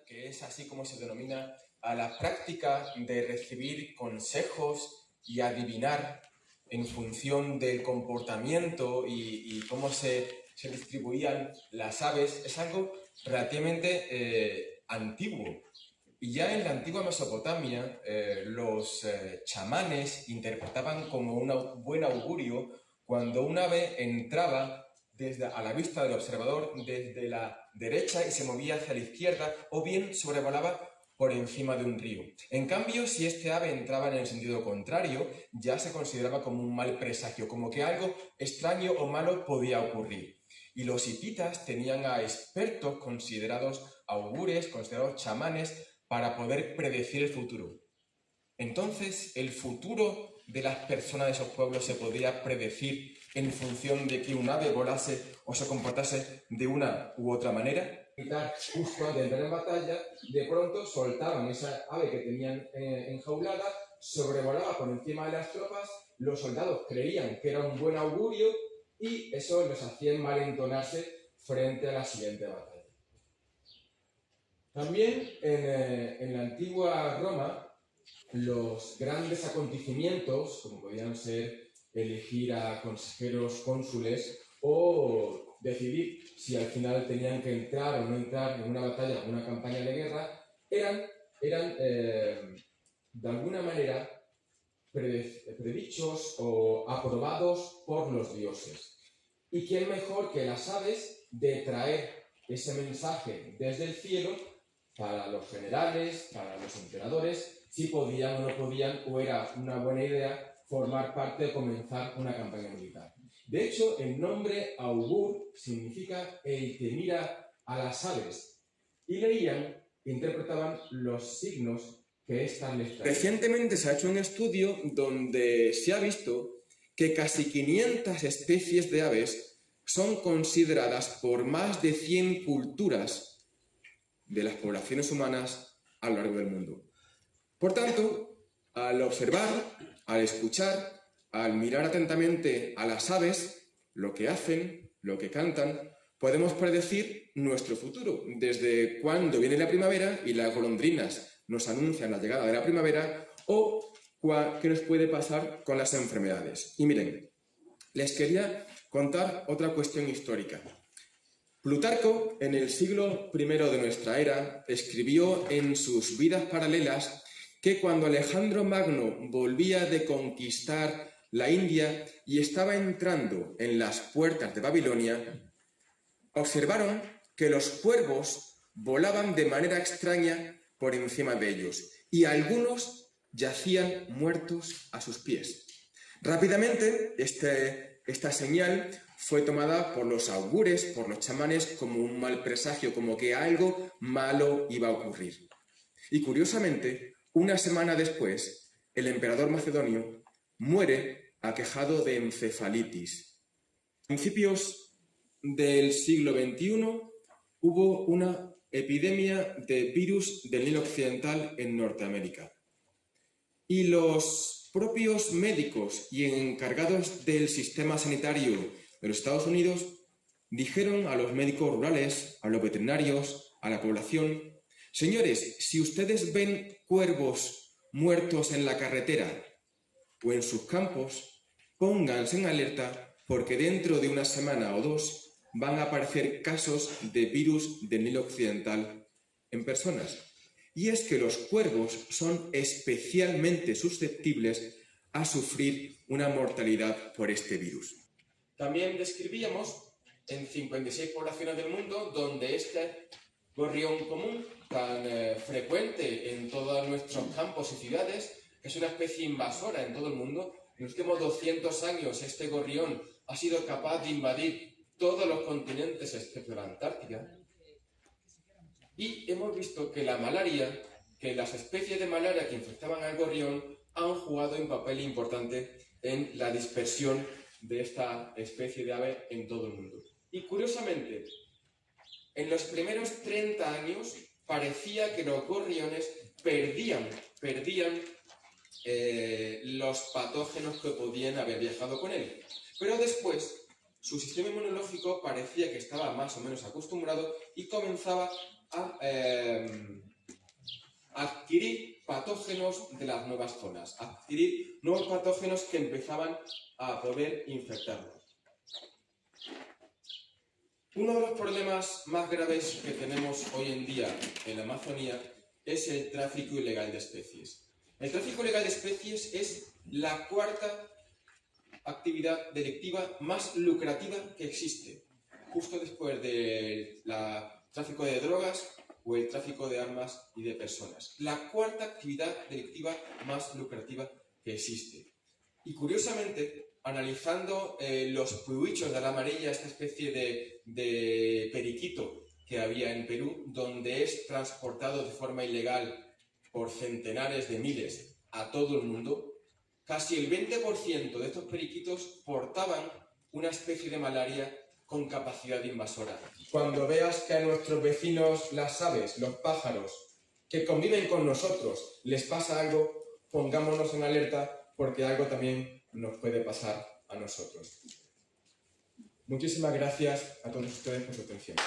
que es así como se denomina a la práctica de recibir consejos y adivinar en función del comportamiento y cómo se distribuían las aves, es algo relativamente antiguo. Y ya en la antigua Mesopotamia, los chamanes interpretaban como un buen augurio cuando un ave entraba a la vista del observador desde la derecha y se movía hacia la izquierda, o bien sobrevolaba por encima de un río. En cambio, si este ave entraba en el sentido contrario, ya se consideraba como un mal presagio, como que algo extraño o malo podía ocurrir. Y los hititas tenían a expertos considerados augures, considerados chamanes, para poder predecir el futuro. Entonces, el futuro de las personas de esos pueblos se podía predecir en función de que un ave volase o se comportase de una u otra manera. Justo antes de entrar en batalla, de pronto soltaban esa ave que tenían enjaulada, sobrevolaba por encima de las tropas, los soldados creían que era un buen augurio y eso los hacía envalentonarse frente a la siguiente batalla. También en la antigua Roma, los grandes acontecimientos, como podían ser elegir a consejeros cónsules o decidir si al final tenían que entrar o no entrar en una batalla o una campaña de guerra, eran de alguna manera predichos o aprobados por los dioses. ¿Y quién mejor que las aves de traer ese mensaje desde el cielo para los generales, para los emperadores, si podían o no podían, o era una buena idea formar parte o comenzar una campaña militar? De hecho, el nombre augur significa el que mira a las aves, y leían e interpretaban los signos que éstas les traían. Recientemente se ha hecho un estudio donde se ha visto que casi 500 especies de aves son consideradas por más de 100 culturas de las poblaciones humanas a lo largo del mundo. Por tanto, al observar, al escuchar, al mirar atentamente a las aves, lo que hacen, lo que cantan, podemos predecir nuestro futuro, desde cuándo viene la primavera y las golondrinas nos anuncian la llegada de la primavera, o qué nos puede pasar con las enfermedades. Y miren, les quería contar otra cuestión histórica. Plutarco, en el siglo I de nuestra era, escribió en sus Vidas Paralelas que cuando Alejandro Magno volvía de conquistar la India y estaba entrando en las puertas de Babilonia, observaron que los cuervos volaban de manera extraña por encima de ellos y algunos yacían muertos a sus pies. Rápidamente, esta señal fue tomada por los augures, por los chamanes, como un mal presagio, como que algo malo iba a ocurrir. Y curiosamente, una semana después, el emperador macedonio muere aquejado de encefalitis. A principios del siglo XXI hubo una epidemia de virus del Nilo Occidental en Norteamérica. Y los propios médicos y encargados del sistema sanitario de los Estados Unidos dijeron a los médicos rurales, a los veterinarios, a la población: señores, si ustedes ven cuervos muertos en la carretera o en sus campos, pónganse en alerta porque dentro de una semana o dos van a aparecer casos de virus del Nilo Occidental en personas. Y es que los cuervos son especialmente susceptibles a sufrir una mortalidad por este virus. También describíamos en 56 poblaciones del mundo donde este gorrión común, tan frecuente en todos nuestros campos y ciudades, es una especie invasora en todo el mundo. En los últimos 200 años este gorrión ha sido capaz de invadir todos los continentes excepto la Antártica. Y hemos visto que la malaria, que las especies de malaria que infectaban al gorrión han jugado un papel importante en la dispersión de esta especie de ave en todo el mundo. Y curiosamente, en los primeros 30 años parecía que los gorriones perdían los patógenos que podían haber viajado con él. Pero después su sistema inmunológico parecía que estaba más o menos acostumbrado y comenzaba a adquirir patógenos de las nuevas zonas, adquirir nuevos patógenos que empezaban a poder infectarnos. Uno de los problemas más graves que tenemos hoy en día en la Amazonía es el tráfico ilegal de especies. El tráfico ilegal de especies es la cuarta actividad delictiva más lucrativa que existe, justo después del tráfico de drogas o el tráfico de armas y de personas. La cuarta actividad delictiva más lucrativa que existe. Y curiosamente, analizando los puichos de la amarilla, esta especie de periquito que había en Perú, donde es transportado de forma ilegal por centenares de miles a todo el mundo, casi el 20% de estos periquitos portaban una especie de malaria con capacidad invasora. Cuando veas que a nuestros vecinos, las aves, los pájaros, que conviven con nosotros, les pasa algo, pongámonos en alerta porque algo también nos puede pasar a nosotros. Muchísimas gracias a todos ustedes por su atención.